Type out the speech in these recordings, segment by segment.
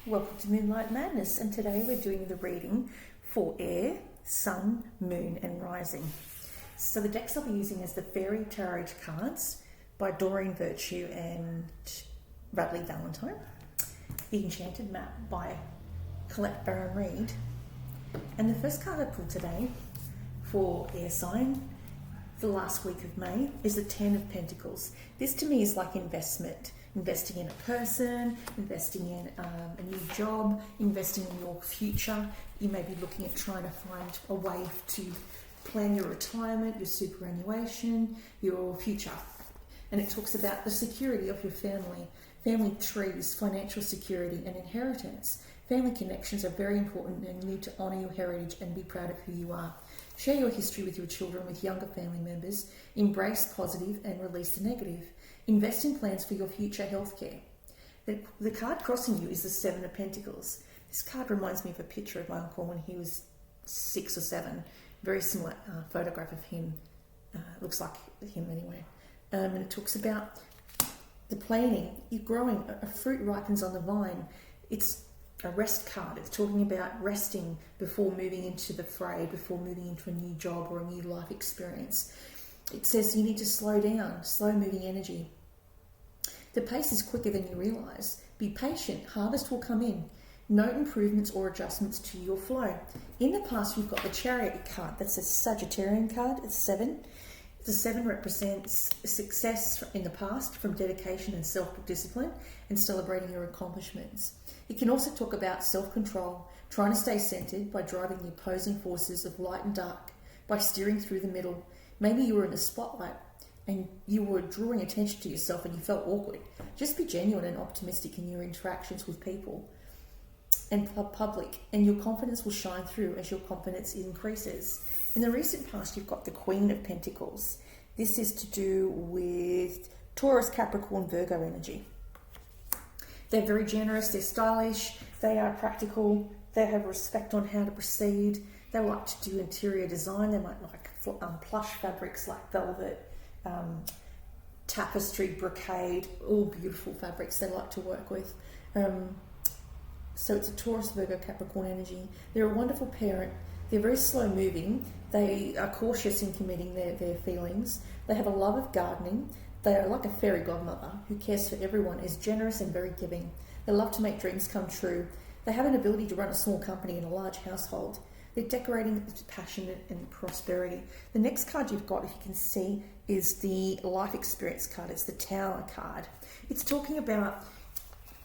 Welcome to Moonlight Madness, and today we're doing the reading for air, sun, moon and rising. So the decks I'll be using is the FairyTarot cards by Doreen and Radleigh Valentine, the Enchanted map by Colette-Baron-Reid, and the first card I pulled today for air sign for the last week of May is the 10 of Pentacles. This to me is like investing in a person, investing in a new job, investing in your future. You may be looking at trying to find a way to plan your retirement, your superannuation, your future. And it talks about the security of your family trees, financial security and inheritance. Family connections are very important, and you need to honour your heritage and be proud of who you are. Share your history with your children, with younger family members. Embrace positive and release the negative. Invest in plans for your future healthcare. The card crossing you is the 7 of Pentacles. This card reminds me of a picture of my uncle when he was 6 or 7. Very similar photograph of him. Looks like him anyway. And it talks about the planning. You're growing. A fruit ripens on the vine. It's a rest card. It's talking about resting before moving into the fray, before moving into a new job or a new life experience. It says you need to slow down, slow moving energy. The pace is quicker than you realise. Be patient, harvest will come in. Note improvements or adjustments to your flow. In the past, you've got the Chariot card. That's a Sagittarian card. It's 7. The 7 represents success in the past from dedication and self-discipline and celebrating your accomplishments. It can also talk about self-control, trying to stay centered by driving the opposing forces of light and dark, by steering through the middle. Maybe you were in a spotlight and you were drawing attention to yourself and you felt awkward. Just be genuine and optimistic in your interactions with people and public, and your confidence will shine through as your confidence increases. In the recent past, you've got the Queen of Pentacles. This is to do with Taurus, Capricorn, Virgo energy. They're very generous, they're stylish, they are practical, they have respect on how to proceed. They like to do interior design. They might like plush fabrics like velvet, tapestry, brocade, all beautiful fabrics they like to work with. So it's a Taurus, Virgo, Capricorn energy. They're a wonderful parent. They're very slow moving. They are cautious in committing their feelings. They have a love of gardening. They are like a fairy godmother who cares for everyone, is generous and very giving. They love to make dreams come true. They have an ability to run a small company in a large household. They're decorating with passion and prosperity. The next card you've got, if you can see, is the life experience card. It's the Tower card. It's talking about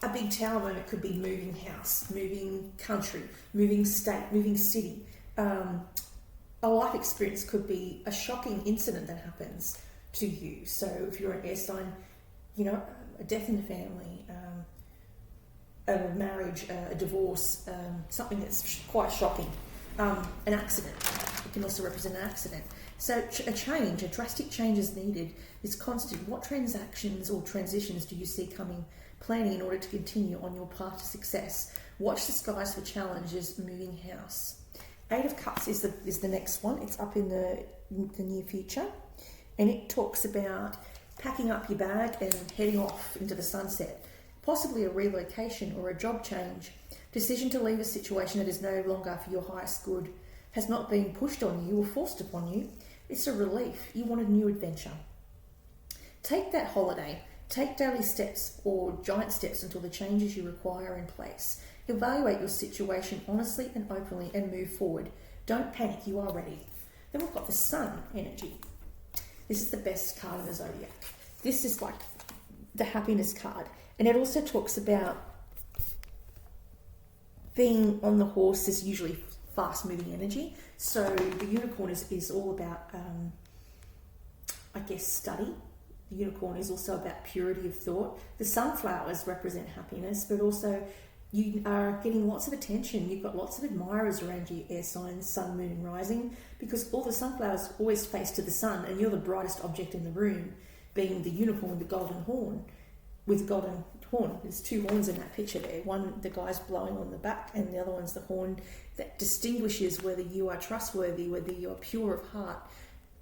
a big tower moment. Could be moving house, moving country, moving state, moving city. A life experience could be a shocking incident that happens to you. So if you're an air sign, a death in the family, a marriage, a divorce, something that's quite shocking. An accident. It can also represent an accident. So a drastic change is needed. It's constant. What transactions or transitions do you see planning in order to continue on your path to success? Watch the skies for challenges, moving house. 8 of Cups is the next one. It's up in the near future. And it talks about packing up your bag and heading off into the sunset. Possibly a relocation or a job change. Decision to leave a situation that is no longer for your highest good has not been pushed on you or forced upon you. It's a relief. You want a new adventure. Take that holiday. Take daily steps or giant steps until the changes you require are in place. Evaluate your situation honestly and openly and move forward. Don't panic. You are ready. Then we've got the Sun energy. This is the best card in the zodiac. This is like the happiness card. And it also talks about being on the horse is usually fast-moving energy. So the unicorn is all about, study. The unicorn is also about purity of thought. The sunflowers represent happiness, but also you are getting lots of attention. You've got lots of admirers around you, air signs, sun, moon, and rising, because all the sunflowers always face to the sun, and you're the brightest object in the room, being the unicorn with the golden horn. With golden horn. There's 2 horns in that picture there. One, the guy's blowing on the back, and the other one's the horn that distinguishes whether you are trustworthy, whether you are pure of heart.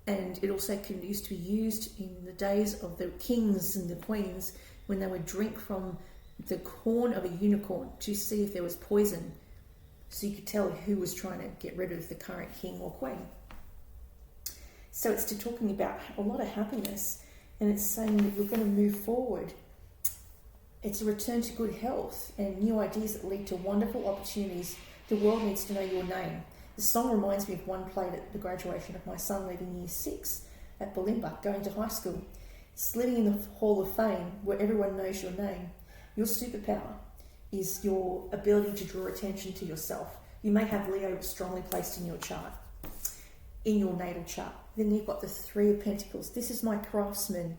And it also used to be used in the days of the kings and the queens when they would drink from the horn of a unicorn to see if there was poison, so you could tell who was trying to get rid of the current king or queen. So it's talking about a lot of happiness, and it's saying that you're going to move forward. It's a return to good health and new ideas that lead to wonderful opportunities. The world needs to know your name. The song reminds me of one played at the graduation of my son leaving year 6 at Bulimba, going to high school. It's living in the Hall of Fame where everyone knows your name. Your superpower is your ability to draw attention to yourself. You may have Leo strongly placed in your chart, in your natal chart. Then you've got the 3 of Pentacles. This is my craftsman.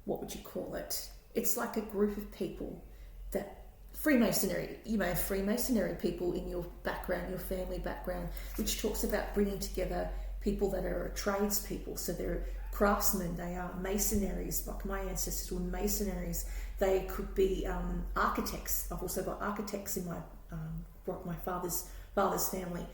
What would you call it? It's like a group of people that Freemasonry. You may have Freemasonry people in your background, your family background, which talks about bringing together people that are tradespeople. So they're craftsmen, they are masonries, like my ancestors were masonries. They could be architects. I've also got architects in my father's family.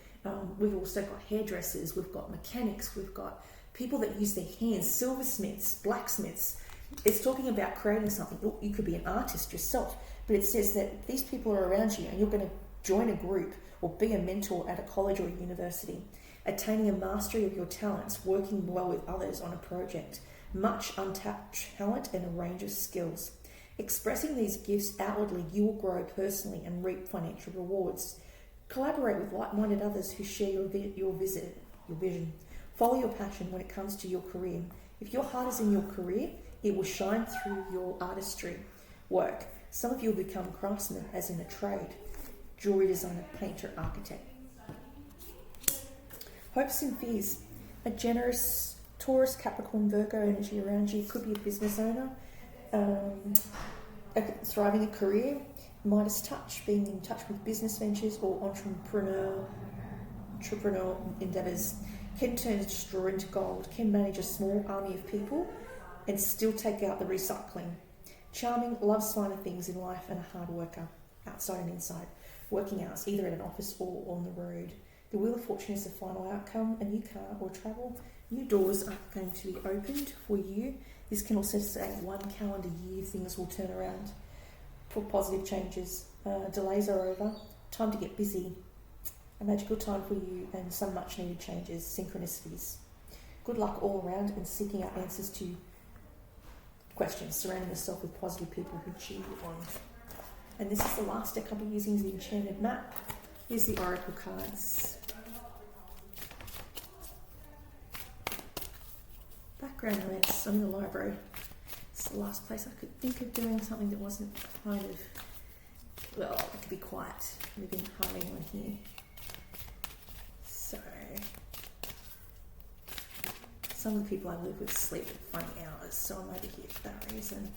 We've also got hairdressers, we've got mechanics, we've got people that use their hands, silversmiths, blacksmiths. It's talking about creating something. You could be an artist yourself, but it says that these people are around you and you're going to join a group or be a mentor at a college or a university, attaining a mastery of your talents, working well with others on a project, much untapped talent and a range of skills. Expressing these gifts outwardly, you will grow personally and reap financial rewards. Collaborate with like-minded others who share your vision. Follow your passion when it comes to your career. If your heart is in your career, it will shine through your artistry work. Some of you will become craftsmen, as in a trade, jewelry designer, painter, architect. Hopes and fears. A generous Taurus, Capricorn, Virgo energy around you. Could be a business owner, thriving a career. Midas touch, being in touch with business ventures or entrepreneur endeavours. Can turn straw into gold. Can manage a small army of people and still take out the recycling. Charming, loves finer things in life and a hard worker, outside and inside. Working hours, either at an office or on the road. The Wheel of Fortune is the final outcome. A new car or travel. New doors are going to be opened for you. This can also say 1 calendar year things will turn around for positive changes. Delays are over. Time to get busy. A magical time for you and some much needed changes, synchronicities. Good luck all around and seeking out answers to questions, surrounding yourself with positive people who cheer you on. And this is the last deck I'll be using, is the Enchanted map. Here's the Oracle cards. Background noise. I'm in the library. It's the last place I could think of doing something that wasn't kind of, well, it could be quiet. We've been hardly anyone here. So, some of the people I live with sleep at funny hours, so I'm over here for that reason.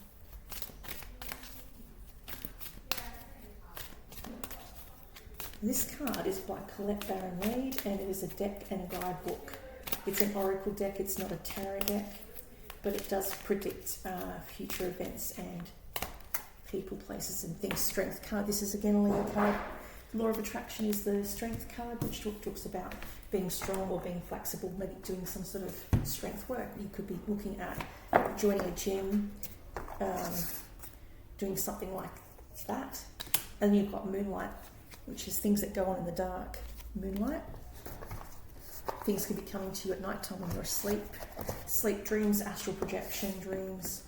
This card is by Colette-Baron-Reid, and it is a deck and a guidebook. It's an oracle deck, it's not a tarot deck, but it does predict future events and people, places and things. Strength card, this is again a Leo card. Law of Attraction is the Strength card, which talks about being strong or being flexible, maybe doing some sort of strength work. You could be looking at joining a gym, doing something like that. And then you've got Moonlight, which is things that go on in the dark. Moonlight. Things could be coming to you at night time when you're asleep. Sleep dreams, astral projection dreams,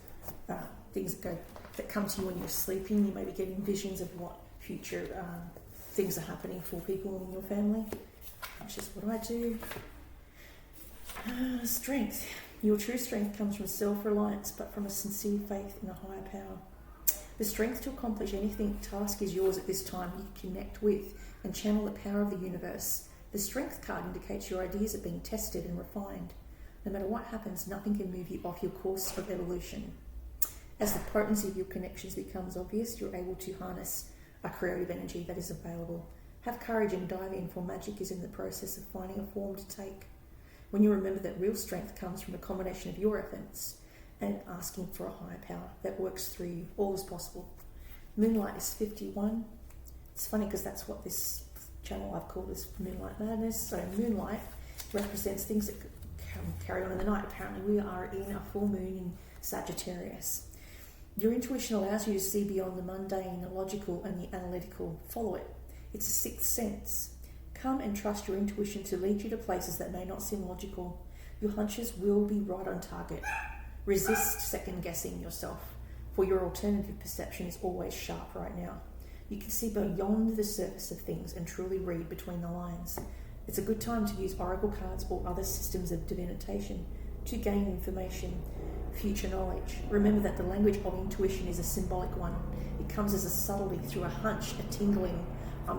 things that come to you when you're sleeping. You may be getting visions of what future things are happening for people in your family. Which is what I do. Strength. Your true strength comes from self-reliance, but from a sincere faith in a higher power. The strength to accomplish anything task is yours at this time. You connect with and channel the power of the universe. The Strength card indicates your ideas are being tested and refined. No matter what happens, nothing can move you off your course of evolution. As the potency of your connections becomes obvious, you're able to harness a creative energy that is available. Have courage and dive in, for magic is in the process of finding a form to take. When you remember that real strength comes from a combination of your efforts and asking for a higher power that works through you, all is possible. Moonlight is 51. It's funny because that's what this channel I've called is Moonlight Madness. So Moonlight represents things that carry on in the night. Apparently we are in a full moon in Sagittarius. Your intuition allows you to see beyond the mundane, the logical, and the analytical. Follow it. It's a sixth sense. Come and trust your intuition to lead you to places that may not seem logical. Your hunches will be right on target. Resist second-guessing yourself, for your alternative perception is always sharp right now. You can see beyond the surface of things and truly read between the lines. It's a good time to use oracle cards or other systems of divination to gain information, future knowledge. Remember that the language of intuition is a symbolic one. It comes as a subtlety through a hunch, a tingling.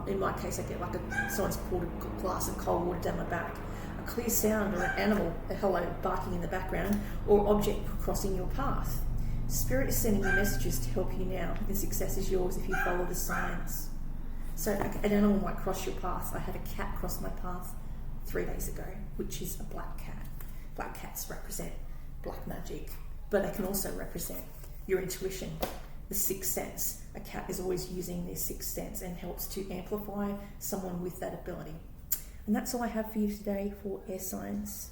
In my case, I get like someone's poured a glass of cold water down my back, a clear sound or an animal, a hello barking in the background, or object crossing your path. Spirit is sending you messages to help you now, and success is yours if you follow the signs. So an animal might cross your path. I had a cat cross my path 3 days ago, which is a black cat. Black cats represent black magic, but they can also represent your intuition, the sixth sense. A cat is always using their sixth sense and helps to amplify someone with that ability. And that's all I have for you today for air signs.